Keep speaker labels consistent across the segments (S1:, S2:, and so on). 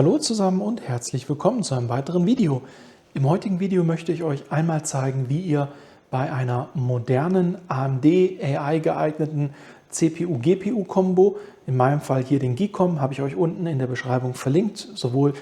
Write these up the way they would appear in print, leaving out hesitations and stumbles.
S1: Hallo zusammen und herzlich willkommen zu einem weiteren Video. Im heutigen Video möchte ich euch einmal zeigen, wie ihr bei einer modernen AMD AI geeigneten CPU-GPU-Kombo, in meinem Fall hier den Geekom, habe ich euch unten in der Beschreibung verlinkt, sowohl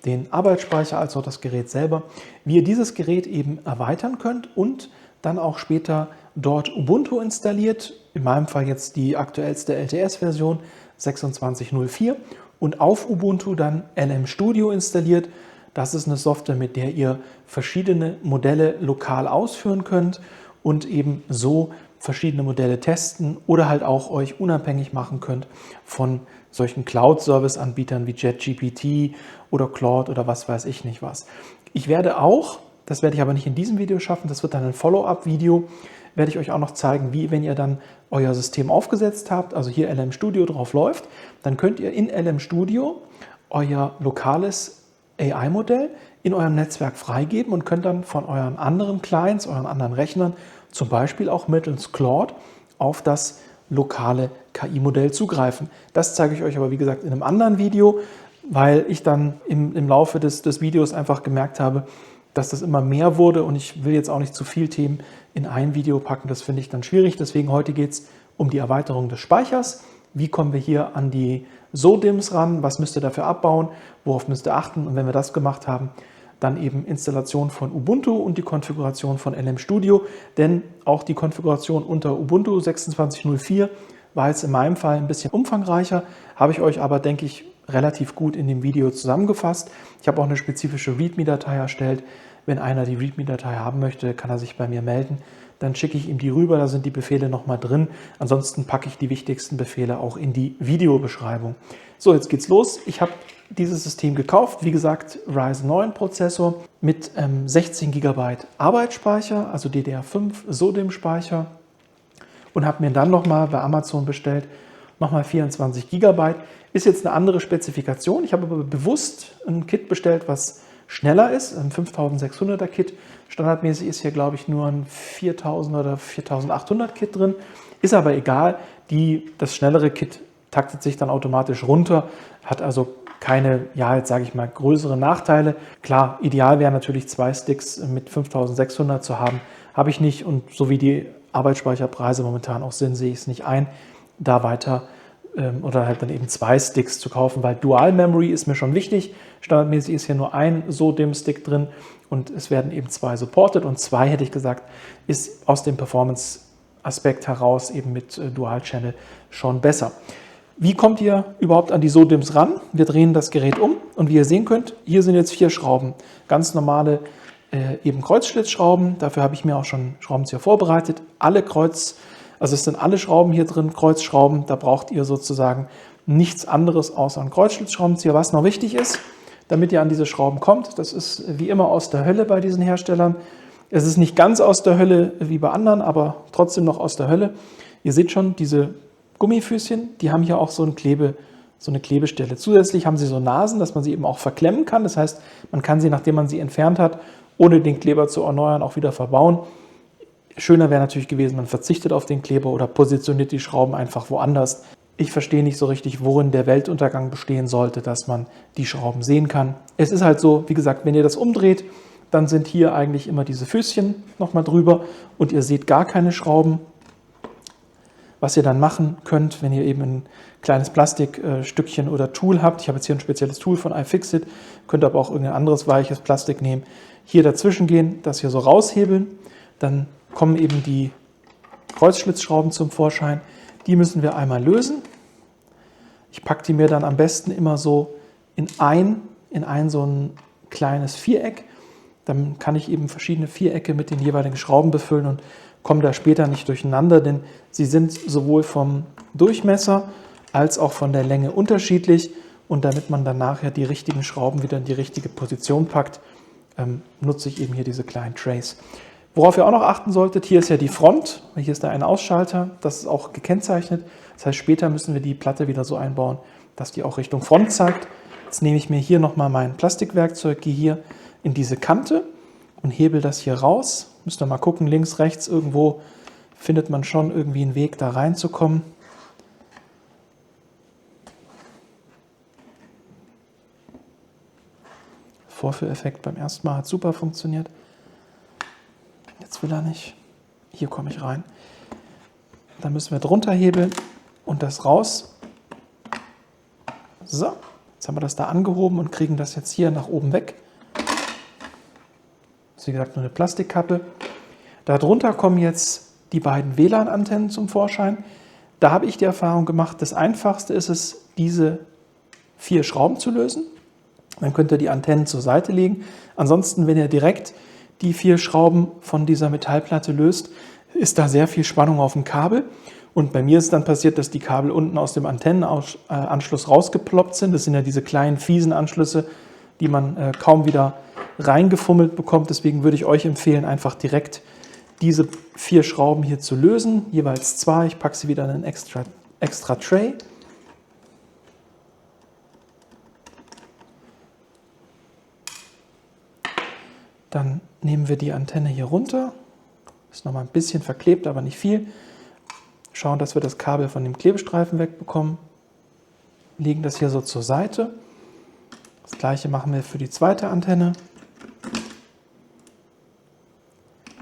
S1: den Arbeitsspeicher als auch das Gerät selber, wie ihr dieses Gerät eben erweitern könnt und dann auch später dort Ubuntu installiert, in meinem Fall jetzt die aktuellste LTS-Version 26.04 und auf Ubuntu dann LM Studio installiert. Das ist eine Software, mit der ihr verschiedene Modelle lokal ausführen könnt und eben so verschiedene Modelle testen oder halt auch euch unabhängig machen könnt von solchen Cloud-Service-Anbietern wie JetGPT oder Claude oder was weiß ich nicht was. Ich werde auch, das werde ich aber nicht in diesem Video schaffen, das wird dann ein Follow-up-Video, werde ich euch auch noch zeigen, wie, wenn ihr dann euer System aufgesetzt habt, also hier LM Studio drauf läuft, dann könnt ihr in LM Studio euer lokales AI-Modell in eurem Netzwerk freigeben und könnt dann von euren anderen Clients, euren anderen Rechnern, zum Beispiel auch mittels Claude auf das lokale KI-Modell zugreifen. Das zeige ich euch aber, wie gesagt, in einem anderen Video, weil ich dann im Laufe des Videos einfach gemerkt habe, dass das immer mehr wurde und ich will jetzt auch nicht zu viel Themen in ein Video packen, das finde ich dann schwierig. Deswegen heute geht es um die Erweiterung des Speichers. Wie kommen wir hier an die SODIMMs ran? Was müsst ihr dafür abbauen? Worauf müsst ihr achten? Und wenn wir das gemacht haben, dann eben Installation von Ubuntu und die Konfiguration von LM Studio. Denn auch die Konfiguration unter Ubuntu 26.04 war jetzt in meinem Fall ein bisschen umfangreicher, habe ich euch aber, denke ich, relativ gut in dem Video zusammengefasst. Ich habe auch eine spezifische README-Datei erstellt. Wenn einer die README-Datei haben möchte, kann er sich bei mir melden. Dann schicke ich ihm die rüber, da sind die Befehle nochmal drin. Ansonsten packe ich die wichtigsten Befehle auch in die Videobeschreibung. So, jetzt geht's los. Ich habe dieses System gekauft. Wie gesagt, Ryzen 9 Prozessor mit 16 GB Arbeitsspeicher, also DDR5 SODIMM-Speicher. Und habe mir dann nochmal bei Amazon bestellt, nochmal 24 GB. Ist jetzt eine andere Spezifikation. Ich habe aber bewusst ein Kit bestellt, was schneller ist, ein 5600er Kit. Standardmäßig ist hier, glaube ich, nur ein 4000 oder 4800 Kit drin. Ist aber egal. Das schnellere Kit taktet sich dann automatisch runter, hat also keine, ja, jetzt sage ich mal, größeren Nachteile. Klar, ideal wäre natürlich 2 Sticks mit 5600 zu haben. Habe ich nicht und so wie die Arbeitsspeicherpreise momentan auch sind, sehe ich es nicht ein, da weiter oder halt dann eben 2 Sticks zu kaufen, weil Dual Memory ist mir schon wichtig. Standardmäßig ist hier nur ein SODIMM-Stick drin und es werden eben 2 supported und 2, hätte ich gesagt, ist aus dem Performance-Aspekt heraus eben mit Dual Channel schon besser. Wie kommt ihr überhaupt an die SODIMMs ran? Wir drehen das Gerät um und wie ihr sehen könnt, hier sind jetzt 4 Schrauben. Ganz normale eben Kreuzschlitzschrauben. Dafür habe ich mir auch schon Schraubenzieher vorbereitet. Also es sind alle Schrauben hier drin, Kreuzschrauben. Da braucht ihr sozusagen nichts anderes außer einen Kreuzschlitzschraubenzieher. Was noch wichtig ist, damit ihr an diese Schrauben kommt, das ist wie immer aus der Hölle bei diesen Herstellern. Es ist nicht ganz aus der Hölle wie bei anderen, aber trotzdem noch aus der Hölle. Ihr seht schon, diese Gummifüßchen, die haben hier auch so eine Klebestelle. Zusätzlich haben sie so Nasen, dass man sie eben auch verklemmen kann. Das heißt, man kann sie, nachdem man sie entfernt hat, ohne den Kleber zu erneuern, auch wieder verbauen. Schöner wäre natürlich gewesen, man verzichtet auf den Kleber oder positioniert die Schrauben einfach woanders. Ich verstehe nicht so richtig, worin der Weltuntergang bestehen sollte, dass man die Schrauben sehen kann. Es ist halt so, wie gesagt, wenn ihr das umdreht, dann sind hier eigentlich immer diese Füßchen nochmal drüber und ihr seht gar keine Schrauben. Was ihr dann machen könnt, wenn ihr eben ein kleines Plastikstückchen oder Tool habt, ich habe jetzt hier ein spezielles Tool von iFixit, könnt aber auch irgendein anderes weiches Plastik nehmen, hier dazwischen gehen, das hier so raushebeln, dann kommen eben die Kreuzschlitzschrauben zum Vorschein, die müssen wir einmal lösen. Ich packe die mir dann am besten immer so in ein so ein kleines Viereck, dann kann ich eben verschiedene Vierecke mit den jeweiligen Schrauben befüllen und kommen da später nicht durcheinander, denn sie sind sowohl vom Durchmesser als auch von der Länge unterschiedlich und damit man dann nachher die richtigen Schrauben wieder in die richtige Position packt, nutze ich eben hier diese kleinen Trays. Worauf ihr auch noch achten solltet, hier ist ja die Front, hier ist da ein Ausschalter, das ist auch gekennzeichnet. Das heißt, später müssen wir die Platte wieder so einbauen, dass die auch Richtung Front zeigt. Jetzt nehme ich mir hier nochmal mein Plastikwerkzeug, gehe hier in diese Kante und hebel das hier raus. Müsst ihr mal gucken, links, rechts, irgendwo findet man schon irgendwie einen Weg, da reinzukommen. Vorführeffekt beim ersten Mal hat super funktioniert. Jetzt will er nicht. Hier komme ich rein. Dann müssen wir drunter hebeln und das raus. So, jetzt haben wir das da angehoben und kriegen das jetzt hier nach oben weg. Das ist wie gesagt nur eine Plastikkappe. Darunter kommen jetzt die beiden WLAN-Antennen zum Vorschein. Da habe ich die Erfahrung gemacht, das Einfachste ist es, diese 4 Schrauben zu lösen. Dann könnt ihr die Antennen zur Seite legen. Ansonsten, wenn ihr direkt die 4 Schrauben von dieser Metallplatte löst, ist da sehr viel Spannung auf dem Kabel. Und bei mir ist dann passiert, dass die Kabel unten aus dem Antennenanschluss rausgeploppt sind. Das sind ja diese kleinen, fiesen Anschlüsse, die man kaum wieder reingefummelt bekommt. Deswegen würde ich euch empfehlen, einfach direkt diese 4 Schrauben hier zu lösen. Jeweils 2. Ich packe sie wieder in einen extra Tray. Dann nehmen wir die Antenne hier runter. Ist nochmal ein bisschen verklebt, aber nicht viel. Schauen, dass wir das Kabel von dem Klebestreifen wegbekommen. Legen das hier so zur Seite. Das gleiche machen wir für die zweite Antenne.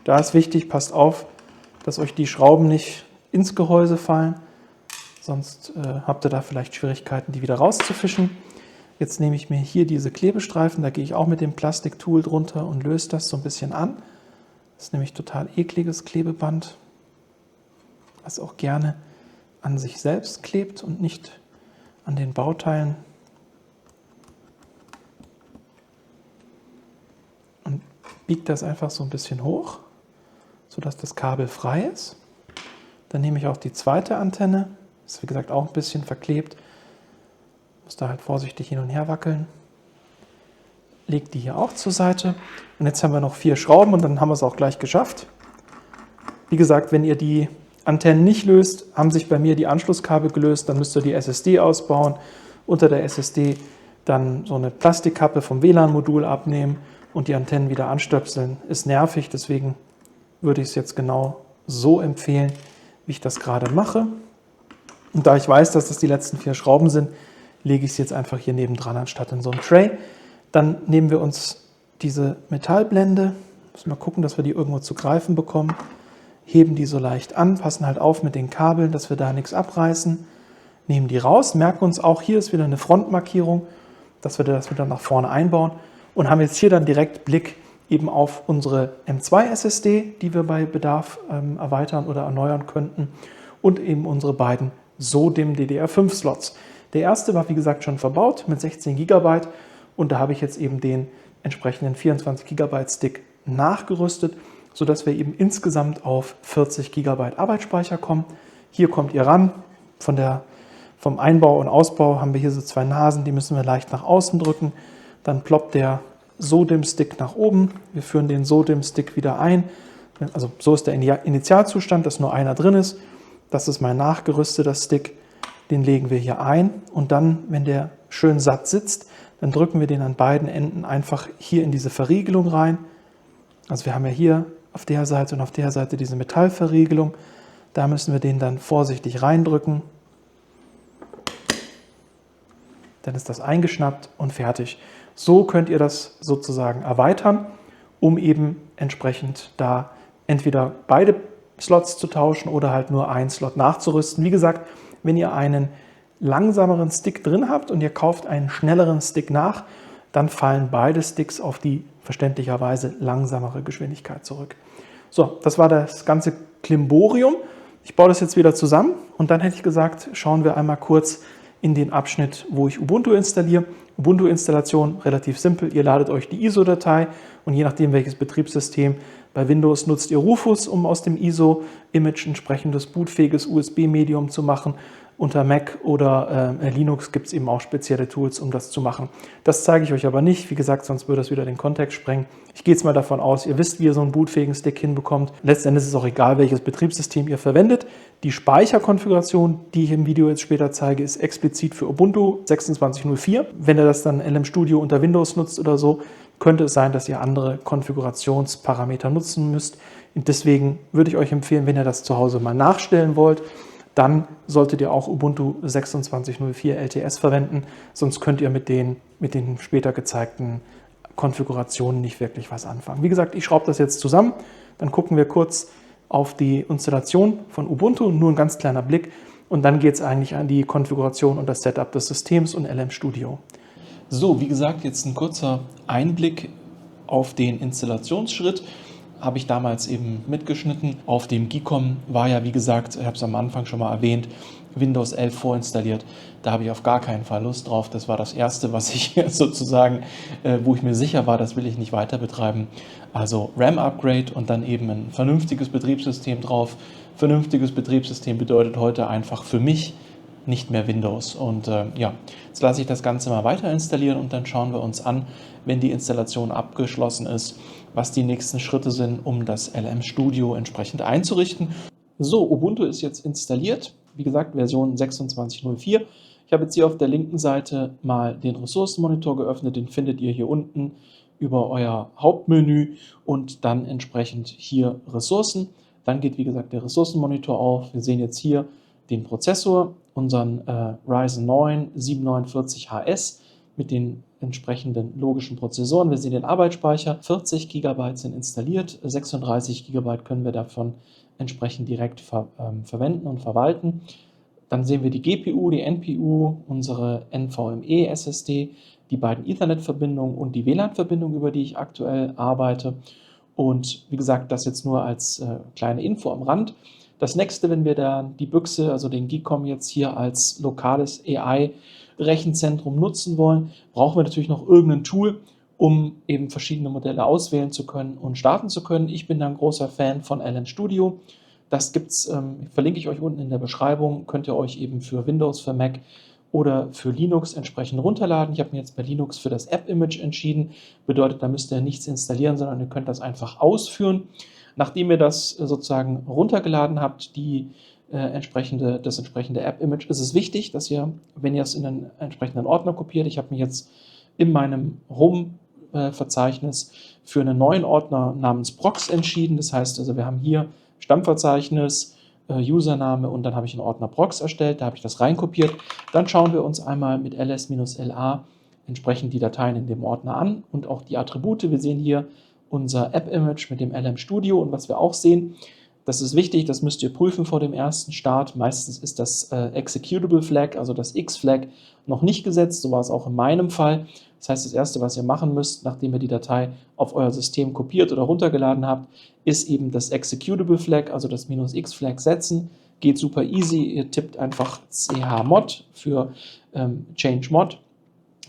S1: Da ist wichtig, passt auf, dass euch die Schrauben nicht ins Gehäuse fallen. Sonst habt ihr da vielleicht Schwierigkeiten, die wieder rauszufischen. Jetzt nehme ich mir hier diese Klebestreifen, da gehe ich auch mit dem Plastiktool drunter und löse das so ein bisschen an. Das ist nämlich total ekliges Klebeband, was auch gerne an sich selbst klebt und nicht an den Bauteilen. Und biege das einfach so ein bisschen hoch, sodass das Kabel frei ist. Dann nehme ich auch die zweite Antenne, ist wie gesagt auch ein bisschen verklebt. Muss da halt vorsichtig hin und her wackeln. Lege die hier auch zur Seite. Und jetzt haben wir noch 4 Schrauben und dann haben wir es auch gleich geschafft. Wie gesagt, wenn ihr die Antennen nicht löst, haben sich bei mir die Anschlusskabel gelöst. Dann müsst ihr die SSD ausbauen. Unter der SSD dann so eine Plastikkappe vom WLAN-Modul abnehmen und die Antennen wieder anstöpseln. Ist nervig, deswegen würde ich es jetzt genau so empfehlen, wie ich das gerade mache. Und da ich weiß, dass das die letzten 4 Schrauben sind, lege ich es jetzt einfach hier nebendran, anstatt in so einem Tray. Dann nehmen wir uns diese Metallblende, müssen wir gucken, dass wir die irgendwo zu greifen bekommen, heben die so leicht an, passen halt auf mit den Kabeln, dass wir da nichts abreißen, nehmen die raus, merken uns auch, hier ist wieder eine Frontmarkierung, dass wir das wieder nach vorne einbauen und haben jetzt hier dann direkt Blick eben auf unsere M2 SSD, die wir bei Bedarf erweitern oder erneuern könnten und eben unsere beiden SODIMM DDR5 Slots. Der erste war wie gesagt schon verbaut mit 16 GB und da habe ich jetzt eben den entsprechenden 24 GB Stick nachgerüstet, sodass wir eben insgesamt auf 40 GB Arbeitsspeicher kommen. Hier kommt ihr ran. Vom Einbau und Ausbau haben wir hier so 2 Nasen, die müssen wir leicht nach außen drücken. Dann ploppt der SODIMM-Stick nach oben. Wir führen den SODIMM-Stick wieder ein. Also so ist der Initialzustand, dass nur einer drin ist. Das ist mein nachgerüsteter Stick. Den legen wir hier ein und dann, wenn der schön satt sitzt, dann drücken wir den an beiden Enden einfach hier in diese Verriegelung rein. Also wir haben ja hier auf der Seite und auf der Seite diese Metallverriegelung. Da müssen wir den dann vorsichtig reindrücken. Dann ist das eingeschnappt und fertig. So könnt ihr das sozusagen erweitern, um eben entsprechend da entweder beide Slots zu tauschen oder halt nur einen Slot nachzurüsten. Wie gesagt, wenn ihr einen langsameren Stick drin habt und ihr kauft einen schnelleren Stick nach, dann fallen beide Sticks auf die verständlicherweise langsamere Geschwindigkeit zurück. So, das war das ganze Klimborium. Ich baue das jetzt wieder zusammen und dann hätte ich gesagt, schauen wir einmal kurz in den Abschnitt, wo ich Ubuntu installiere. Ubuntu-Installation relativ simpel. Ihr ladet euch die ISO-Datei und je nachdem, welches Betriebssystem, bei Windows nutzt ihr Rufus, um aus dem ISO-Image entsprechendes bootfähiges USB-Medium zu machen. Unter Mac oder Linux gibt es eben auch spezielle Tools, um das zu machen. Das zeige ich euch aber nicht. Wie gesagt, sonst würde das wieder den Kontext sprengen. Ich gehe jetzt mal davon aus, ihr wisst, wie ihr so einen bootfähigen Stick hinbekommt. Letztendlich ist es auch egal, welches Betriebssystem ihr verwendet. Die Speicherkonfiguration, die ich im Video jetzt später zeige, ist explizit für Ubuntu 26.04. Wenn ihr das dann LM Studio unter Windows nutzt oder so, könnte es sein, dass ihr andere Konfigurationsparameter nutzen müsst. Und deswegen würde ich euch empfehlen, wenn ihr das zu Hause mal nachstellen wollt, dann solltet ihr auch Ubuntu 26.04 LTS verwenden, sonst könnt ihr mit den später gezeigten Konfigurationen nicht wirklich was anfangen. Wie gesagt, ich schraube das jetzt zusammen, dann gucken wir kurz auf die Installation von Ubuntu, nur ein ganz kleiner Blick, und dann geht es eigentlich an die Konfiguration und das Setup des Systems und LM Studio. So, wie gesagt, jetzt ein kurzer Einblick auf den Installationsschritt. Habe ich damals eben mitgeschnitten. Auf dem GEECOM war ja, wie gesagt, ich habe es am Anfang schon mal erwähnt, Windows 11 vorinstalliert. Da habe ich auf gar keinen Fall Lust drauf. Das war das Erste, was ich sozusagen, wo ich mir sicher war, das will ich nicht weiter betreiben. Also RAM-Upgrade und dann eben ein vernünftiges Betriebssystem drauf. Vernünftiges Betriebssystem bedeutet heute einfach für mich nicht mehr Windows. Und ja, jetzt lasse ich das Ganze mal weiter installieren und dann schauen wir uns an, wenn die Installation abgeschlossen ist, was die nächsten Schritte sind, um das LM Studio entsprechend einzurichten. So, Ubuntu ist jetzt installiert. Wie gesagt, Version 26.04. Ich habe jetzt hier auf der linken Seite mal den Ressourcenmonitor geöffnet. Den findet ihr hier unten über euer Hauptmenü und dann entsprechend hier Ressourcen. Dann geht, wie gesagt, der Ressourcenmonitor auf. Wir sehen jetzt hier den Prozessor, unseren Ryzen 9 749HS mit den entsprechenden logischen Prozessoren. Wir sehen den Arbeitsspeicher, 40 GB sind installiert, 36 GB können wir davon entsprechend direkt verwenden und verwalten. Dann sehen wir die GPU, die NPU, unsere NVMe SSD, die beiden Ethernet-Verbindungen und die WLAN-Verbindung, über die ich aktuell arbeite. Und wie gesagt, das jetzt nur als kleine Info am Rand. Das nächste, wenn wir dann die Büchse, also den GEECOM jetzt hier als lokales AI-Rechenzentrum nutzen wollen, brauchen wir natürlich noch irgendein Tool, um eben verschiedene Modelle auswählen zu können und starten zu können. Ich bin da ein großer Fan von LM Studio. Das gibt's, verlinke ich euch unten in der Beschreibung, könnt ihr euch eben für Windows, für Mac oder für Linux entsprechend runterladen. Ich habe mir jetzt bei Linux für das App-Image entschieden. Bedeutet, da müsst ihr nichts installieren, sondern ihr könnt das einfach ausführen. Nachdem ihr das sozusagen runtergeladen habt, das entsprechende App-Image, ist es wichtig, dass ihr, wenn ihr es in einen entsprechenden Ordner kopiert, ich habe mich jetzt in meinem Home-Verzeichnis für einen neuen Ordner namens Prox entschieden. Das heißt also, wir haben hier Stammverzeichnis, Username und dann habe ich einen Ordner Prox erstellt, da habe ich das reinkopiert. Dann schauen wir uns einmal mit ls-la entsprechend die Dateien in dem Ordner an und auch die Attribute. Wir sehen hier unser App-Image mit dem LM Studio und was wir auch sehen, das ist wichtig, das müsst ihr prüfen vor dem ersten Start. Meistens ist das Executable Flag, also das X-Flag, noch nicht gesetzt. So war es auch in meinem Fall. Das heißt, das Erste, was ihr machen müsst, nachdem ihr die Datei auf euer System kopiert oder runtergeladen habt, ist eben das Executable Flag, also das -X-Flag setzen. Geht super easy. Ihr tippt einfach chmod für Change Mod.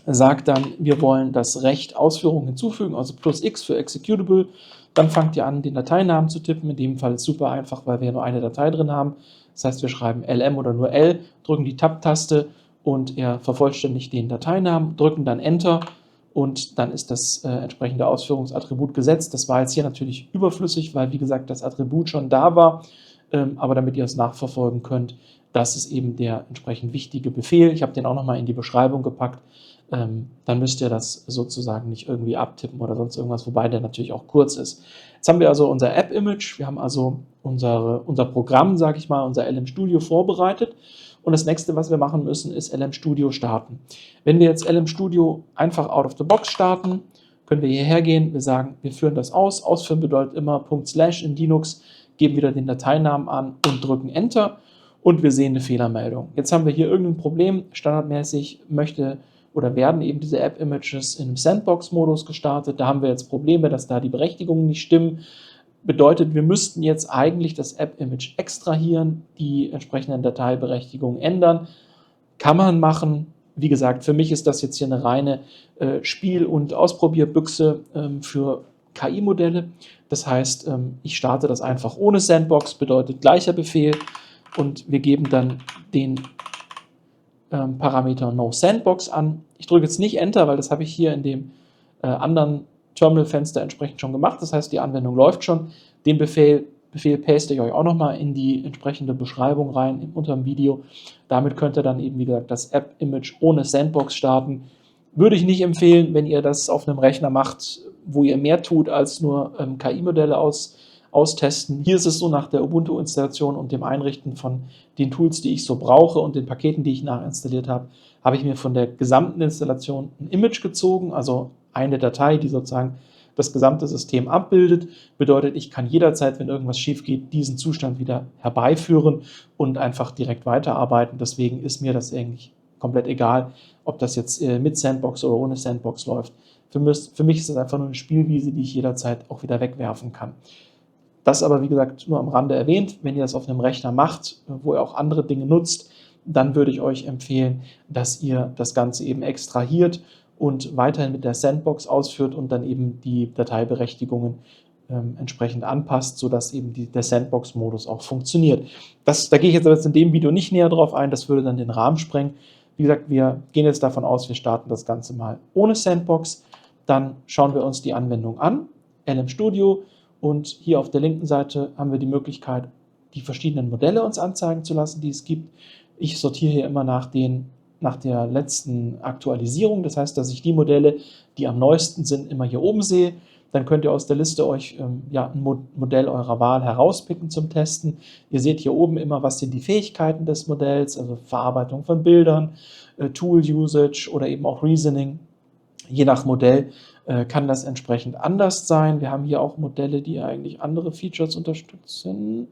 S1: Sagt dann, wir wollen das Recht Ausführungen hinzufügen, also +X für Executable. Dann fangt ihr an, den Dateinamen zu tippen. In dem Fall ist es super einfach, weil wir nur eine Datei drin haben. Das heißt, wir schreiben LM oder nur L, drücken die Tab-Taste und er vervollständigt den Dateinamen, drücken dann Enter und dann ist das entsprechende Ausführungsattribut gesetzt. Das war jetzt hier natürlich überflüssig, weil, wie gesagt, das Attribut schon da war. Aber damit ihr es nachverfolgen könnt, das ist eben der entsprechend wichtige Befehl. Ich habe den auch nochmal in die Beschreibung gepackt. Dann müsst ihr das sozusagen nicht irgendwie abtippen oder sonst irgendwas, wobei der natürlich auch kurz ist. Jetzt haben wir also unser App-Image, wir haben also unser Programm, sage ich mal, unser LM Studio vorbereitet und das nächste, was wir machen müssen, ist LM Studio starten. Wenn wir jetzt LM Studio einfach out of the box starten, können wir hierher gehen, wir sagen, wir führen das aus. Ausführen bedeutet immer // in Linux, geben wieder den Dateinamen an und drücken Enter und wir sehen eine Fehlermeldung. Jetzt haben wir hier irgendein Problem, standardmäßig werden eben diese App-Images in einem Sandbox-Modus gestartet. Da haben wir jetzt Probleme, dass da die Berechtigungen nicht stimmen. Bedeutet, wir müssten jetzt eigentlich das App-Image extrahieren, die entsprechenden Dateiberechtigungen ändern. Kann man machen. Wie gesagt, für mich ist das jetzt hier eine reine Spiel- und Ausprobierbüchse für KI-Modelle. Das heißt, ich starte das einfach ohne Sandbox, bedeutet gleicher Befehl und wir geben dann den Parameter NoSandbox an. Ich drücke jetzt nicht Enter, weil das habe ich hier in dem anderen Terminal-Fenster entsprechend schon gemacht. Das heißt, die Anwendung läuft schon. Den Befehl paste ich euch auch nochmal in die entsprechende Beschreibung rein unter dem Video. Damit könnt ihr dann eben, wie gesagt, das App-Image ohne Sandbox starten. Würde ich nicht empfehlen, wenn ihr das auf einem Rechner macht, wo ihr mehr tut als nur KI-Modelle austesten. Hier ist es so, nach der Ubuntu-Installation und dem Einrichten von den Tools, die ich so brauche und den Paketen, die ich nachinstalliert habe, habe ich mir von der gesamten Installation ein Image gezogen, also eine Datei, die sozusagen das gesamte System abbildet. Bedeutet, ich kann jederzeit, wenn irgendwas schief geht, diesen Zustand wieder herbeiführen und einfach direkt weiterarbeiten. Deswegen ist mir das eigentlich komplett egal, ob das jetzt mit Sandbox oder ohne Sandbox läuft. Für mich ist das einfach nur eine Spielwiese, die ich jederzeit auch wieder wegwerfen kann. Das aber, wie gesagt, nur am Rande erwähnt. Wenn ihr das auf einem Rechner macht, wo ihr auch andere Dinge nutzt, dann würde ich euch empfehlen, dass ihr das Ganze eben extrahiert und weiterhin mit der Sandbox ausführt und dann eben die Dateiberechtigungen entsprechend anpasst, sodass eben der Sandbox-Modus auch funktioniert. Da gehe ich jetzt in dem Video nicht näher drauf ein, das würde dann den Rahmen sprengen. Wie gesagt, wir gehen jetzt davon aus, wir starten das Ganze mal ohne Sandbox. Dann schauen wir uns die Anwendung an, LM Studio, und hier auf der linken Seite haben wir die Möglichkeit, die verschiedenen Modelle uns anzeigen zu lassen, die es gibt. Ich sortiere hier immer nach der letzten Aktualisierung, das heißt, dass ich die Modelle, die am neuesten sind, immer hier oben sehe. Dann könnt ihr aus der Liste euch ein Modell eurer Wahl herauspicken zum Testen. Ihr seht hier oben immer, was sind die Fähigkeiten des Modells, also Verarbeitung von Bildern, Tool-Usage oder eben auch Reasoning. Je nach Modell kann das entsprechend anders sein. Wir haben hier auch Modelle, die eigentlich andere Features unterstützen.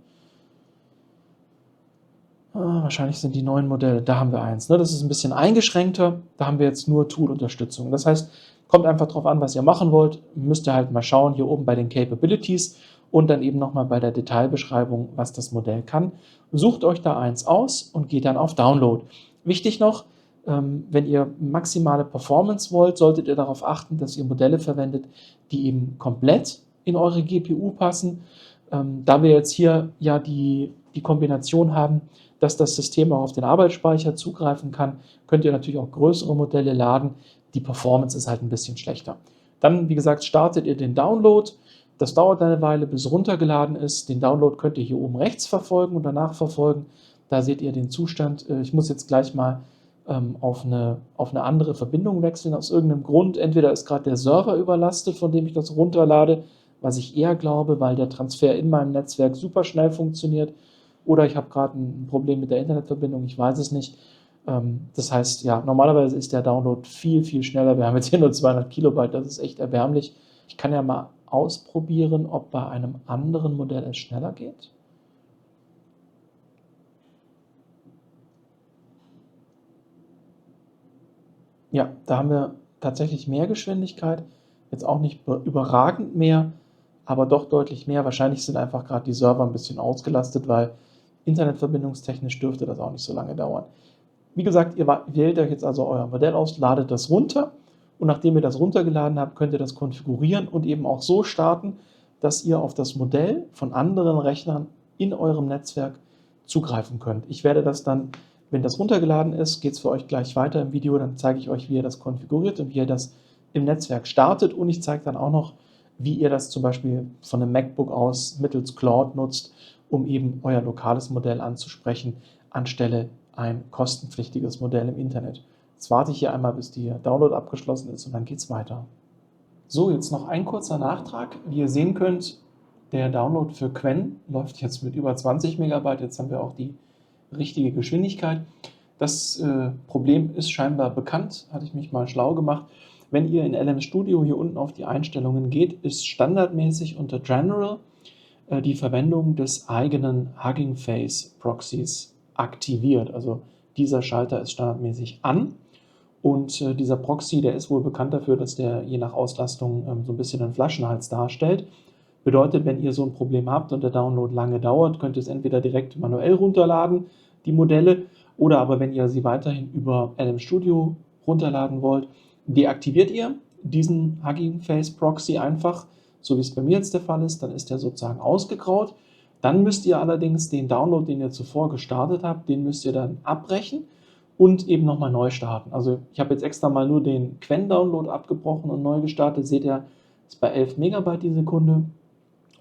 S1: Wahrscheinlich sind die neuen Modelle, da haben wir eins. Ne? Das ist ein bisschen eingeschränkter, da haben wir jetzt nur Tool-Unterstützung. Das heißt, kommt einfach drauf an, was ihr machen wollt. Müsst ihr halt mal schauen, hier oben bei den Capabilities und dann eben nochmal bei der Detailbeschreibung, was das Modell kann. Sucht euch da eins aus und geht dann auf Download. Wichtig noch, wenn ihr maximale Performance wollt, solltet ihr darauf achten, dass ihr Modelle verwendet, die eben komplett in eure GPU passen. Da wir jetzt hier ja die Kombination haben, dass das System auch auf den Arbeitsspeicher zugreifen kann, könnt ihr natürlich auch größere Modelle laden. Die Performance ist halt ein bisschen schlechter. Dann, wie gesagt, startet ihr den Download. Das dauert eine Weile, bis runtergeladen ist. Den Download könnt ihr hier oben rechts verfolgen und danach verfolgen. Da seht ihr den Zustand. Ich muss jetzt gleich mal auf eine andere Verbindung wechseln, aus irgendeinem Grund. Entweder ist gerade der Server überlastet, von dem ich das runterlade, was ich eher glaube, weil der Transfer in meinem Netzwerk super schnell funktioniert, oder ich habe gerade ein Problem mit der Internetverbindung, ich weiß es nicht. Das heißt, ja, normalerweise ist der Download viel, viel schneller. Wir haben jetzt hier nur 200 Kilobyte, das ist echt erbärmlich. Ich kann ja mal ausprobieren, ob bei einem anderen Modell es schneller geht. Ja, da haben wir tatsächlich mehr Geschwindigkeit, jetzt auch nicht überragend mehr, aber doch deutlich mehr. Wahrscheinlich sind einfach gerade die Server ein bisschen ausgelastet, weil internetverbindungstechnisch dürfte das auch nicht so lange dauern. Wie gesagt, ihr wählt euch jetzt also euer Modell aus, ladet das runter und nachdem ihr das runtergeladen habt, könnt ihr das konfigurieren und eben auch so starten, dass ihr auf das Modell von anderen Rechnern in eurem Netzwerk zugreifen könnt. Ich werde das dann, wenn das runtergeladen ist, geht es für euch gleich weiter im Video, dann zeige ich euch, wie ihr das konfiguriert und wie ihr das im Netzwerk startet, und ich zeige dann auch noch, wie ihr das zum Beispiel von einem MacBook aus mittels Claude nutzt, um eben euer lokales Modell anzusprechen, anstelle ein kostenpflichtiges Modell im Internet. Jetzt warte ich hier einmal, bis der Download abgeschlossen ist und dann geht es weiter. So, jetzt noch ein kurzer Nachtrag. Wie ihr sehen könnt, der Download für Qwen läuft jetzt mit über 20 Megabyte. Jetzt haben wir auch die richtige Geschwindigkeit. Das Problem ist scheinbar bekannt, hatte ich mich mal schlau gemacht. Wenn ihr in LM Studio hier unten auf die Einstellungen geht, ist standardmäßig unter General die Verwendung des eigenen Hugging Face Proxys aktiviert. Also dieser Schalter ist standardmäßig an, und dieser Proxy, der ist wohl bekannt dafür, dass der je nach Auslastung so ein bisschen einen Flaschenhals darstellt. Bedeutet, wenn ihr so ein Problem habt und der Download lange dauert, könnt ihr es entweder direkt manuell runterladen, die Modelle, oder aber wenn ihr sie weiterhin über LM Studio runterladen wollt, deaktiviert ihr diesen Hugging Face Proxy einfach, so wie es bei mir jetzt der Fall ist, dann ist der sozusagen ausgegraut. Dann müsst ihr allerdings den Download, den ihr zuvor gestartet habt, den müsst ihr dann abbrechen und eben nochmal neu starten. Also ich habe jetzt extra mal nur den Qwen-Download abgebrochen und neu gestartet. Seht ihr, ist bei 11 Megabyte die Sekunde.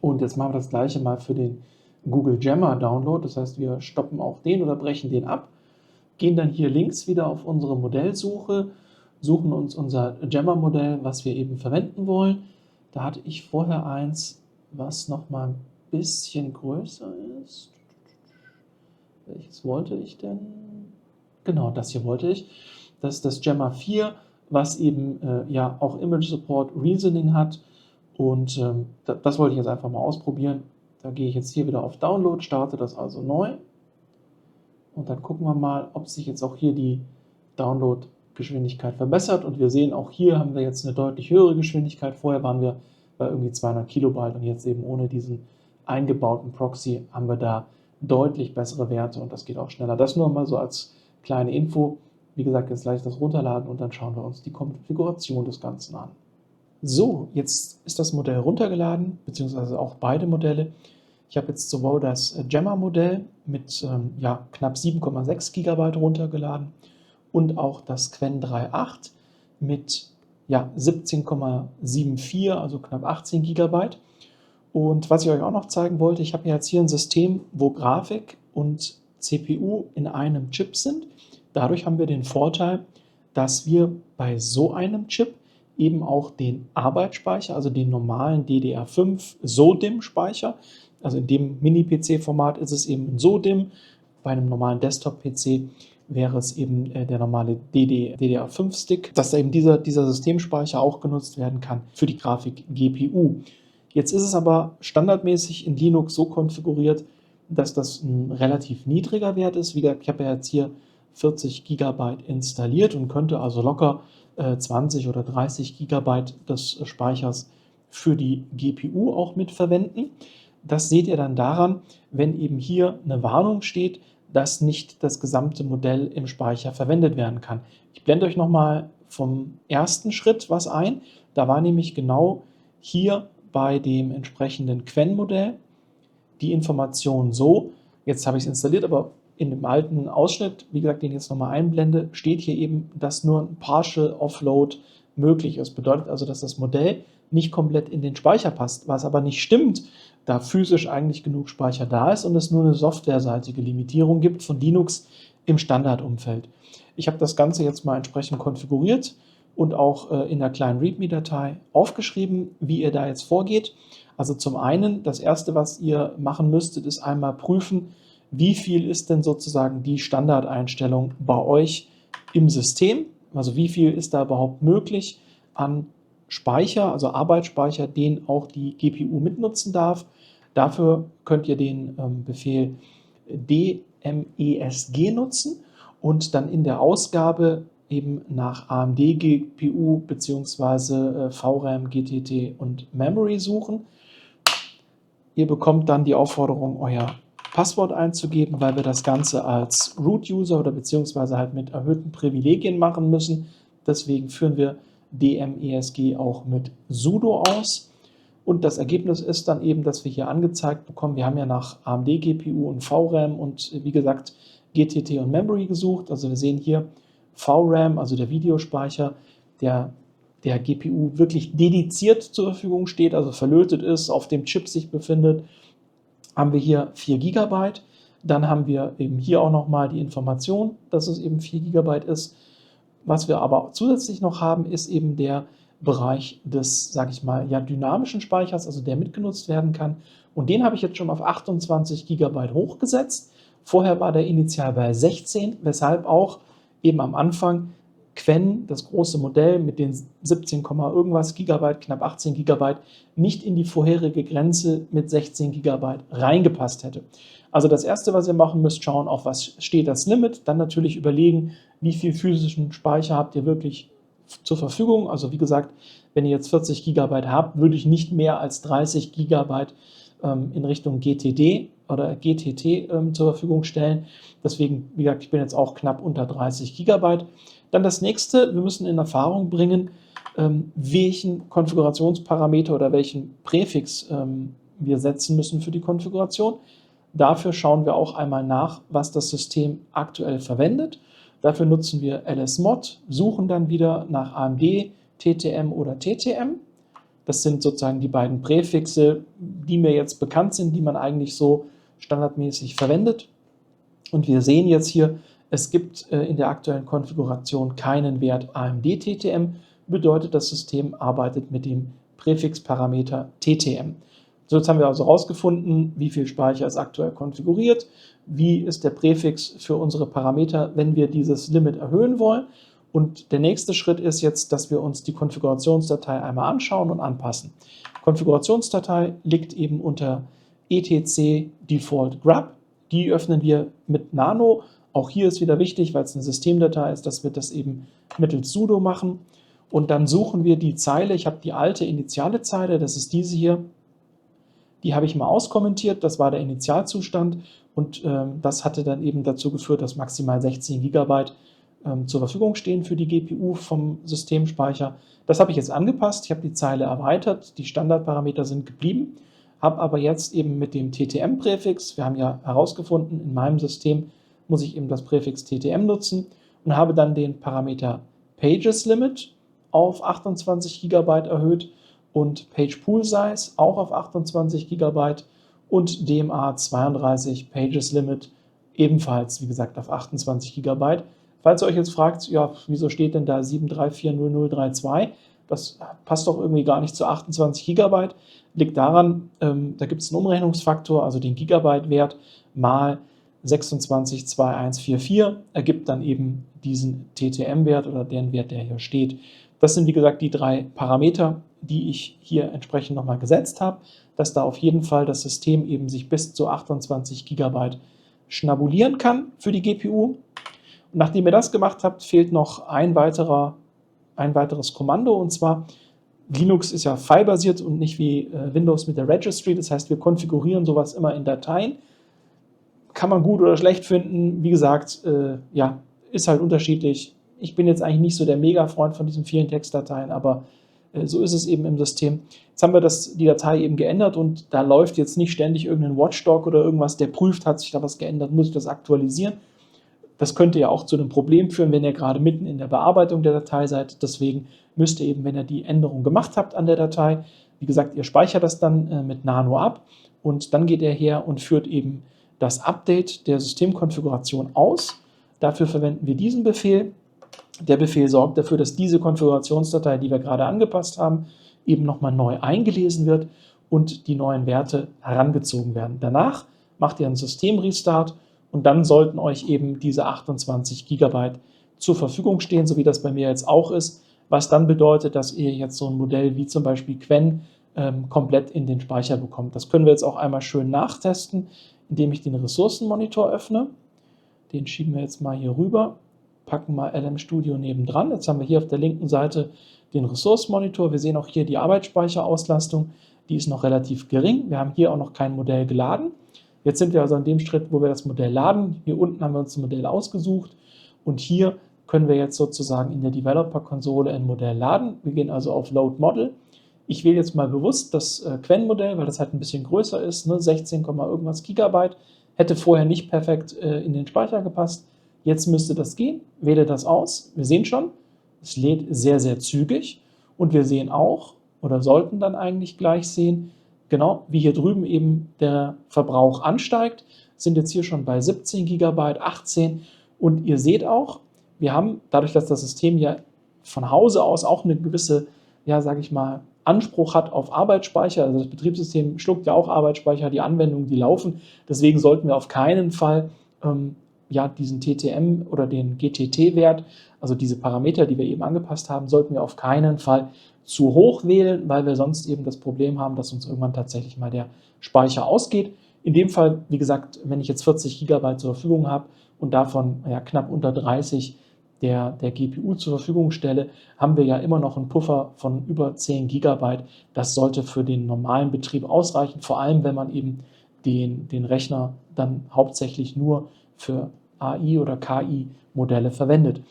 S1: Und jetzt machen wir das gleiche mal für den Google Gemma Download. Das heißt, wir stoppen auch den oder brechen den ab, gehen dann hier links wieder auf unsere Modellsuche, suchen uns unser Gemma-Modell, was wir eben verwenden wollen. Da hatte ich vorher eins, was nochmal ein bisschen größer ist. Welches wollte ich denn? Genau, das hier wollte ich. Das ist das Gemma 4, was eben ja auch Image Support Reasoning hat. Und das wollte ich jetzt einfach mal ausprobieren. Da gehe ich jetzt hier wieder auf Download, starte das also neu. Und dann gucken wir mal, ob sich jetzt auch hier die Download-Geschwindigkeit verbessert. Und wir sehen, auch hier haben wir jetzt eine deutlich höhere Geschwindigkeit. Vorher waren wir bei irgendwie 200 Kilobyte und jetzt eben ohne diesen eingebauten Proxy haben wir da deutlich bessere Werte und das geht auch schneller. Das nur mal so als kleine Info. Wie gesagt, jetzt gleich das runterladen und dann schauen wir uns die Konfiguration des Ganzen an. So, jetzt ist das Modell runtergeladen, beziehungsweise auch beide Modelle. Ich habe jetzt sowohl das Gemma-Modell mit ja, knapp 7,6 GB runtergeladen und auch das Qwen 3.8 mit ja, 17,74, also knapp 18 GB. Und was ich euch auch noch zeigen wollte, ich habe jetzt hier ein System, wo Grafik und CPU in einem Chip sind. Dadurch haben wir den Vorteil, dass wir bei so einem Chip eben auch den Arbeitsspeicher, also den normalen DDR5 SODIMM-Speicher, also in dem Mini-PC-Format ist es eben ein SODIMM, bei einem normalen Desktop-PC wäre es eben der normale DDR5-Stick, dass da eben dieser Systemspeicher auch genutzt werden kann für die Grafik-GPU. Jetzt ist es aber standardmäßig in Linux so konfiguriert, dass das ein relativ niedriger Wert ist. Wie gesagt, ich habe ja jetzt hier 40 GB installiert und könnte also locker 20 oder 30 GB des Speichers für die GPU auch mitverwenden. Das seht ihr dann daran, wenn eben hier eine Warnung steht, dass nicht das gesamte Modell im Speicher verwendet werden kann. Ich blende euch nochmal vom ersten Schritt was ein. Da war nämlich genau hier bei dem entsprechenden Qwen-Modell die Information so, jetzt habe ich es installiert, aber in dem alten Ausschnitt, wie gesagt, den ich jetzt nochmal einblende, steht hier eben, dass nur ein Partial Offload möglich ist. Bedeutet also, dass das Modell nicht komplett in den Speicher passt, was aber nicht stimmt, da physisch eigentlich genug Speicher da ist und es nur eine softwareseitige Limitierung gibt von Linux im Standardumfeld. Ich habe das Ganze jetzt mal entsprechend konfiguriert und auch in der kleinen README-Datei aufgeschrieben, wie ihr da jetzt vorgeht. Also zum einen, das erste, was ihr machen müsstet, ist einmal prüfen, wie viel ist denn sozusagen die Standardeinstellung bei euch im System, also wie viel ist da überhaupt möglich an Speicher, also Arbeitsspeicher, den auch die GPU mitnutzen darf. Dafür könnt ihr den Befehl dmesg nutzen und dann in der Ausgabe eben nach AMD GPU bzw. VRAM, GTT und Memory suchen. Ihr bekommt dann die Aufforderung, euer Passwort einzugeben, weil wir das Ganze als Root-User oder beziehungsweise halt mit erhöhten Privilegien machen müssen. Deswegen führen wir dmesg auch mit sudo aus. Und das Ergebnis ist dann eben, dass wir hier angezeigt bekommen, wir haben ja nach AMD GPU und VRAM und wie gesagt GTT und Memory gesucht. Also wir sehen hier VRAM, also der Videospeicher, der GPU wirklich dediziert zur Verfügung steht, also verlötet ist, auf dem Chip sich befindet, haben wir hier 4 GB. Dann haben wir eben hier auch nochmal die Information, dass es eben 4 GB ist. Was wir aber zusätzlich noch haben, ist eben der Bereich des, sage ich mal, ja, dynamischen Speichers, also der mitgenutzt werden kann. Und den habe ich jetzt schon auf 28 GB hochgesetzt. Vorher war der initial bei 16, weshalb auch eben am Anfang Qwen, das große Modell mit den 17, irgendwas Gigabyte, knapp 18 GB, nicht in die vorherige Grenze mit 16 GB reingepasst hätte. Also das Erste, was ihr machen müsst, schauen, auf was steht das Limit, dann natürlich überlegen, wie viel physischen Speicher habt ihr wirklich zur Verfügung. Also wie gesagt, wenn ihr jetzt 40 GB habt, würde ich nicht mehr als 30 GB in Richtung GTD oder GTT zur Verfügung stellen. Deswegen, wie gesagt, ich bin jetzt auch knapp unter 30 GB. Dann das nächste, wir müssen in Erfahrung bringen, welchen Konfigurationsparameter oder welchen Präfix wir setzen müssen für die Konfiguration. Dafür schauen wir auch einmal nach, was das System aktuell verwendet. Dafür nutzen wir lsmod, suchen dann wieder nach AMD, TTM oder TTM. Das sind sozusagen die beiden Präfixe, die mir jetzt bekannt sind, die man eigentlich so standardmäßig verwendet. Und wir sehen jetzt hier, es gibt in der aktuellen Konfiguration keinen Wert AMD TTM, bedeutet, das System arbeitet mit dem Präfixparameter TTM. So, jetzt haben wir also herausgefunden, wie viel Speicher ist aktuell konfiguriert, wie ist der Präfix für unsere Parameter, wenn wir dieses Limit erhöhen wollen. Und der nächste Schritt ist jetzt, dass wir uns die Konfigurationsdatei einmal anschauen und anpassen. Konfigurationsdatei liegt eben unter etc default grub. Die öffnen wir mit Nano. Auch hier ist wieder wichtig, weil es eine Systemdatei ist, dass wir das eben mittels sudo machen. Und dann suchen wir die Zeile. Ich habe die alte initiale Zeile, das ist diese hier. Die habe ich mal auskommentiert, das war der Initialzustand. Und das hatte dann eben dazu geführt, dass maximal 16 GB zur Verfügung stehen für die GPU vom Systemspeicher. Das habe ich jetzt angepasst. Ich habe die Zeile erweitert. Die Standardparameter sind geblieben. Habe aber jetzt eben mit dem TTM-Präfix, wir haben ja herausgefunden, in meinem System muss ich eben das Präfix TTM nutzen und habe dann den Parameter PagesLimit auf 28 GB erhöht und PagePoolSize auch auf 28 GB und DMA32 PagesLimit ebenfalls, wie gesagt, auf 28 GB. Falls ihr euch jetzt fragt, ja, wieso steht denn da 7340032? Das passt doch irgendwie gar nicht zu 28 GB. Liegt daran, da gibt es einen Umrechnungsfaktor, also den Gigabyte-Wert mal 262144 ergibt dann eben diesen TTM-Wert oder den Wert, der hier steht. Das sind, wie gesagt, die 3 Parameter, die ich hier entsprechend nochmal gesetzt habe, dass da auf jeden Fall das System eben sich bis zu 28 GB schnabulieren kann für die GPU. Und nachdem ihr das gemacht habt, fehlt noch ein weiteres Kommando, und zwar Linux ist ja File-basiert und nicht wie Windows mit der Registry. Das heißt, wir konfigurieren sowas immer in Dateien. Kann man gut oder schlecht finden. Wie gesagt, ja, ist halt unterschiedlich. Ich bin jetzt eigentlich nicht so der Mega-Freund von diesen vielen Textdateien, aber so ist es eben im System. Jetzt haben wir die Datei eben geändert und da läuft jetzt nicht ständig irgendein Watchdog oder irgendwas, der prüft, hat sich da was geändert, muss ich das aktualisieren. Das könnte ja auch zu einem Problem führen, wenn ihr gerade mitten in der Bearbeitung der Datei seid. Deswegen müsst ihr eben, wenn ihr die Änderung gemacht habt an der Datei, wie gesagt, ihr speichert das dann mit Nano ab und dann geht er her und führt eben das Update der Systemkonfiguration aus. Dafür verwenden wir diesen Befehl. Der Befehl sorgt dafür, dass diese Konfigurationsdatei, die wir gerade angepasst haben, eben nochmal neu eingelesen wird und die neuen Werte herangezogen werden. Danach macht ihr einen Systemrestart und dann sollten euch eben diese 28 GB zur Verfügung stehen, so wie das bei mir jetzt auch ist, was dann bedeutet, dass ihr jetzt so ein Modell wie zum Beispiel Qwen komplett in den Speicher bekommt. Das können wir jetzt auch einmal schön nachtesten, indem ich den Ressourcenmonitor öffne. Den schieben wir jetzt mal hier rüber, packen mal LM Studio nebendran. Jetzt haben wir hier auf der linken Seite den Ressourcenmonitor. Wir sehen auch hier die Arbeitsspeicherauslastung, die ist noch relativ gering. Wir haben hier auch noch kein Modell geladen. Jetzt sind wir also an dem Schritt, wo wir das Modell laden. Hier unten haben wir uns ein Modell ausgesucht und hier können wir jetzt sozusagen in der Developer-Konsole ein Modell laden. Wir gehen also auf Load Model. Ich wähle jetzt mal bewusst das Qwen-Modell, weil das halt ein bisschen größer ist, ne? 16, irgendwas Gigabyte. Hätte vorher nicht perfekt in den Speicher gepasst. Jetzt müsste das gehen. Wähle das aus. Wir sehen schon, es lädt sehr, sehr zügig. Und wir sehen auch, oder sollten dann eigentlich gleich sehen, genau wie hier drüben eben der Verbrauch ansteigt. Sind jetzt hier schon bei 17 GB, 18. Und ihr seht auch, wir haben, dadurch, dass das System ja von Hause aus auch eine gewisse, ja, sage ich mal, Anspruch hat auf Arbeitsspeicher, also das Betriebssystem schluckt ja auch Arbeitsspeicher, die Anwendungen, die laufen, deswegen sollten wir auf keinen Fall ja, diesen TTM oder den GTT-Wert, also diese Parameter, die wir eben angepasst haben, sollten wir auf keinen Fall zu hoch wählen, weil wir sonst eben das Problem haben, dass uns irgendwann tatsächlich mal der Speicher ausgeht. In dem Fall, wie gesagt, wenn ich jetzt 40 GB zur Verfügung habe und davon ja, knapp unter 30 der GPU zur Verfügung stelle, haben wir ja immer noch einen Puffer von über 10 GB. Das sollte für den normalen Betrieb ausreichen, vor allem wenn man eben den Rechner dann hauptsächlich nur für AI- oder KI-Modelle verwendet.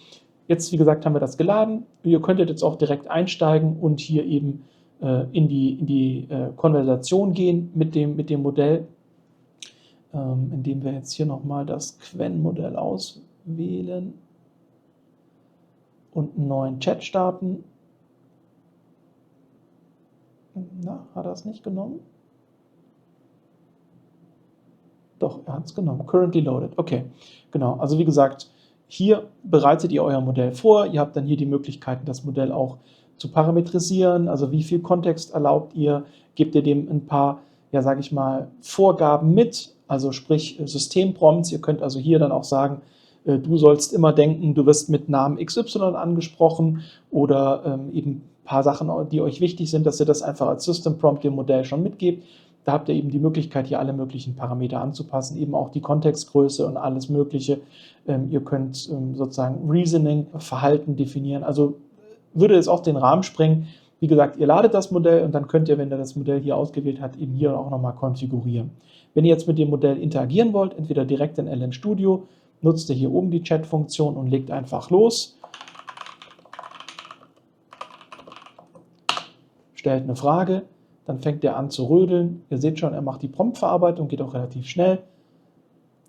S1: Jetzt, wie gesagt, haben wir das geladen. Ihr könntet jetzt auch direkt einsteigen und hier eben in die Konversation gehen mit dem Modell, indem wir jetzt hier nochmal das Qwen-Modell auswählen und einen neuen Chat starten. Na, hat er es nicht genommen? Doch, er hat es genommen. Currently loaded. Okay, genau. Also wie gesagt, hier bereitet ihr euer Modell vor. Ihr habt dann hier die Möglichkeiten, das Modell auch zu parametrisieren. Also wie viel Kontext erlaubt ihr? Gebt ihr dem ein paar, ja, sage ich mal, Vorgaben mit? Also sprich Systemprompts. Ihr könnt also hier dann auch sagen, du sollst immer denken, du wirst mit Namen XY angesprochen oder eben ein paar Sachen, die euch wichtig sind, dass ihr das einfach als System Prompt dem Modell schon mitgebt. Da habt ihr eben die Möglichkeit, hier alle möglichen Parameter anzupassen, eben auch die Kontextgröße und alles Mögliche. Ihr könnt sozusagen Reasoning, Verhalten definieren. Also würde es auch den Rahmen sprengen. Wie gesagt, ihr ladet das Modell und dann könnt ihr, wenn ihr das Modell hier ausgewählt habt, eben hier auch nochmal konfigurieren. Wenn ihr jetzt mit dem Modell interagieren wollt, entweder direkt in LM Studio, nutzt ihr hier oben die Chat-Funktion und legt einfach los. Stellt eine Frage, dann fängt er an zu rödeln. Ihr seht schon, er macht die Promptverarbeitung, geht auch relativ schnell.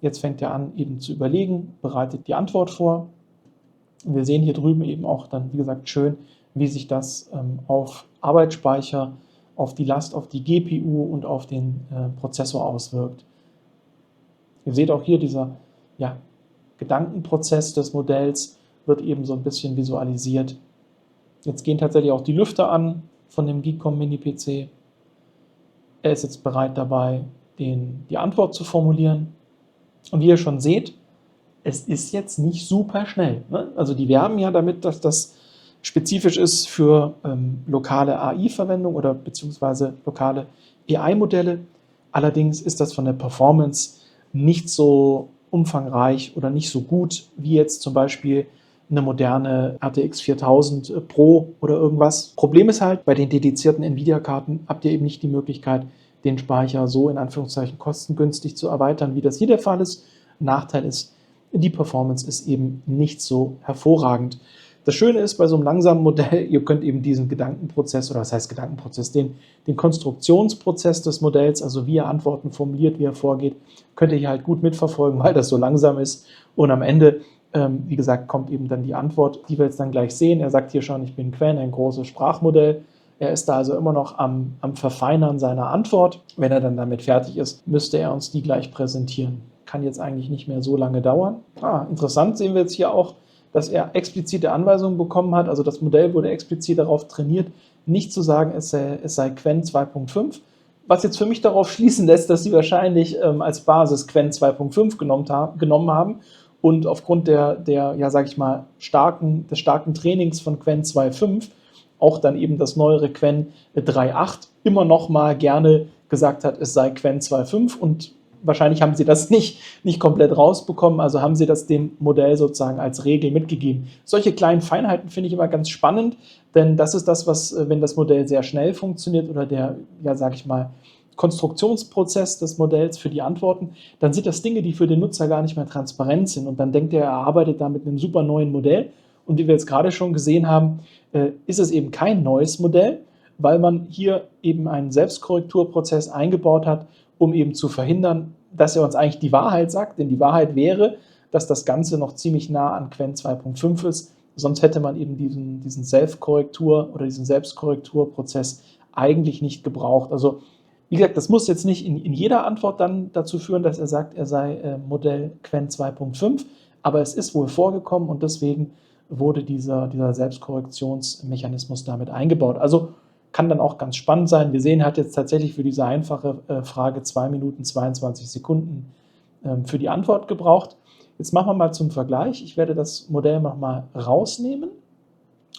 S1: Jetzt fängt er an, eben zu überlegen, bereitet die Antwort vor. Und wir sehen hier drüben eben auch dann, wie gesagt, schön, wie sich das auf Arbeitsspeicher, auf die Last, auf die GPU und auf den Prozessor auswirkt. Ihr seht auch hier, dieser Gedankenprozess des Modells wird eben so ein bisschen visualisiert. Jetzt gehen tatsächlich auch die Lüfter an von dem Geekom Mini-PC. Er ist jetzt bereit dabei, die Antwort zu formulieren. Und wie ihr schon seht, es ist jetzt nicht super schnell. Ne? Also die werben ja damit, dass das spezifisch ist für lokale AI-Verwendung oder beziehungsweise lokale AI-Modelle. Allerdings ist das von der Performance nicht so umfangreich oder nicht so gut wie jetzt zum Beispiel eine moderne RTX 4000 Pro oder irgendwas. Problem ist halt, bei den dedizierten Nvidia-Karten habt ihr eben nicht die Möglichkeit, den Speicher so in Anführungszeichen kostengünstig zu erweitern, wie das hier der Fall ist. Nachteil ist, die Performance ist eben nicht so hervorragend. Das Schöne ist bei so einem langsamen Modell, ihr könnt eben diesen Gedankenprozess, oder was heißt Gedankenprozess, den Konstruktionsprozess des Modells, also wie er Antworten formuliert, wie er vorgeht, könnt ihr hier halt gut mitverfolgen, weil das so langsam ist. Und am Ende, wie gesagt, kommt eben dann die Antwort, die wir jetzt dann gleich sehen. Er sagt hier schon, ich bin Qwen, ein großes Sprachmodell. Er ist da also immer noch am Verfeinern seiner Antwort. Wenn er dann damit fertig ist, müsste er uns die gleich präsentieren. Kann jetzt eigentlich nicht mehr so lange dauern. Interessant sehen wir jetzt hier auch, dass er explizite Anweisungen bekommen hat. Also das Modell wurde explizit darauf trainiert, nicht zu sagen, es sei Qwen 2.5. Was jetzt für mich darauf schließen lässt, dass sie wahrscheinlich als Basis Qwen 2.5 genommen haben und aufgrund des starken Trainings von Qwen 2.5 auch dann eben das neuere Qwen 3.8 immer noch mal gerne gesagt hat, es sei Qwen 2.5 und wahrscheinlich haben sie das nicht komplett rausbekommen, also haben sie das dem Modell sozusagen als Regel mitgegeben. Solche kleinen Feinheiten finde ich immer ganz spannend, denn das ist das, was, wenn das Modell sehr schnell funktioniert oder der, Konstruktionsprozess des Modells für die Antworten, dann sind das Dinge, die für den Nutzer gar nicht mehr transparent sind und dann denkt er arbeitet da mit einem super neuen Modell und wie wir jetzt gerade schon gesehen haben, ist es eben kein neues Modell, weil man hier eben einen Selbstkorrekturprozess eingebaut hat, um eben zu verhindern, dass er uns eigentlich die Wahrheit sagt, denn die Wahrheit wäre, dass das Ganze noch ziemlich nah an Qwen 2.5 ist, sonst hätte man eben diesen Selbstkorrektur- oder diesen Selbstkorrekturprozess eigentlich nicht gebraucht. Also wie gesagt, das muss jetzt nicht in jeder Antwort dann dazu führen, dass er sagt, er sei Modell Qwen 2.5, aber es ist wohl vorgekommen und deswegen wurde dieser Selbstkorrektionsmechanismus damit eingebaut. Also kann dann auch ganz spannend sein. Wir sehen, er hat jetzt tatsächlich für diese einfache Frage 2 Minuten 22 Sekunden für die Antwort gebraucht. Jetzt machen wir mal zum Vergleich. Ich werde das Modell nochmal rausnehmen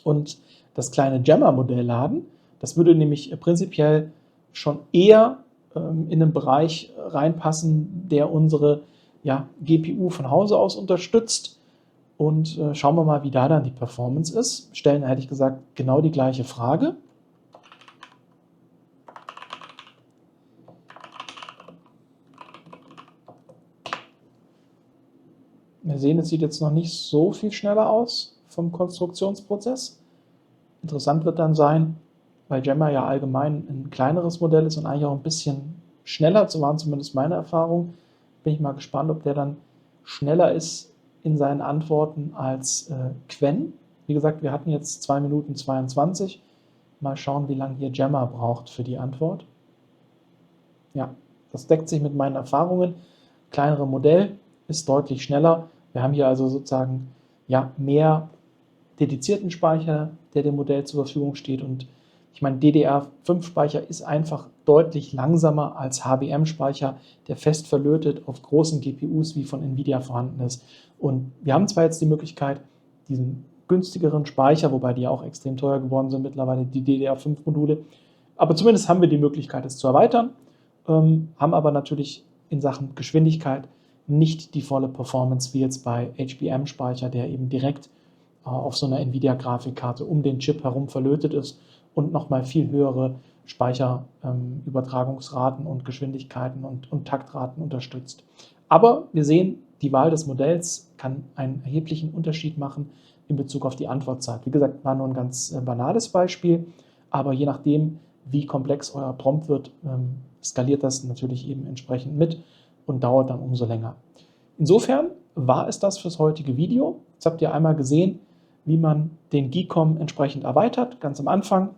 S1: und das kleine Gemma-Modell laden. Das würde nämlich prinzipiell schon eher in einen Bereich reinpassen, der unsere GPU von Hause aus unterstützt. Und schauen wir mal, wie da dann die Performance ist. Stellen, hätte ich gesagt, genau die gleiche Frage. Wir sehen, es sieht jetzt noch nicht so viel schneller aus vom Konstruktionsprozess. Interessant wird dann sein, weil Gemma ja allgemein ein kleineres Modell ist und eigentlich auch ein bisschen schneller, so waren zumindest meine Erfahrungen. Bin ich mal gespannt, ob der dann schneller ist in seinen Antworten als Qwen. Wie gesagt, wir hatten jetzt 2 Minuten 22. Mal schauen, wie lange hier Gemma braucht für die Antwort. Ja, das deckt sich mit meinen Erfahrungen. Kleinere Modell ist deutlich schneller. Wir haben hier also sozusagen mehr dedizierten Speicher, der dem Modell zur Verfügung steht und Ich meine, DDR5-Speicher ist einfach deutlich langsamer als HBM-Speicher, der fest verlötet auf großen GPUs wie von Nvidia vorhanden ist. Und wir haben zwar jetzt die Möglichkeit, diesen günstigeren Speicher, wobei die ja auch extrem teuer geworden sind mittlerweile, die DDR5-Module, aber zumindest haben wir die Möglichkeit, es zu erweitern, haben aber natürlich in Sachen Geschwindigkeit nicht die volle Performance wie jetzt bei HBM-Speicher, der eben direkt auf so einer Nvidia-Grafikkarte um den Chip herum verlötet ist und nochmal viel höhere Speicherübertragungsraten und Geschwindigkeiten und Taktraten unterstützt. Aber wir sehen, die Wahl des Modells kann einen erheblichen Unterschied machen in Bezug auf die Antwortzeit. Wie gesagt, war nur ein ganz banales Beispiel, aber je nachdem, wie komplex euer Prompt wird, skaliert das natürlich eben entsprechend mit und dauert dann umso länger. Insofern war es das fürs heutige Video. Jetzt habt ihr einmal gesehen, wie man den GEECOM entsprechend erweitert, ganz am Anfang,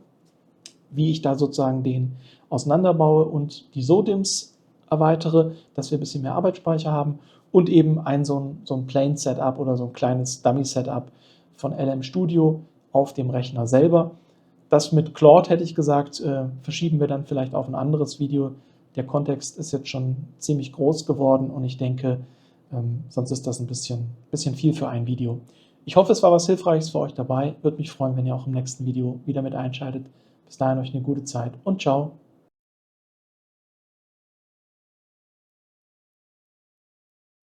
S1: wie ich da sozusagen den auseinanderbaue und die SODIMMs erweitere, dass wir ein bisschen mehr Arbeitsspeicher haben und eben so ein Plain-Setup oder so ein kleines Dummy-Setup von LM Studio auf dem Rechner selber. Das mit Claude, hätte ich gesagt, verschieben wir dann vielleicht auf ein anderes Video. Der Kontext ist jetzt schon ziemlich groß geworden und ich denke, sonst ist das ein bisschen viel für ein Video. Ich hoffe, es war was Hilfreiches für euch dabei. Würde mich freuen, wenn ihr auch im nächsten Video wieder mit einschaltet. Bis dahin euch eine gute Zeit und ciao.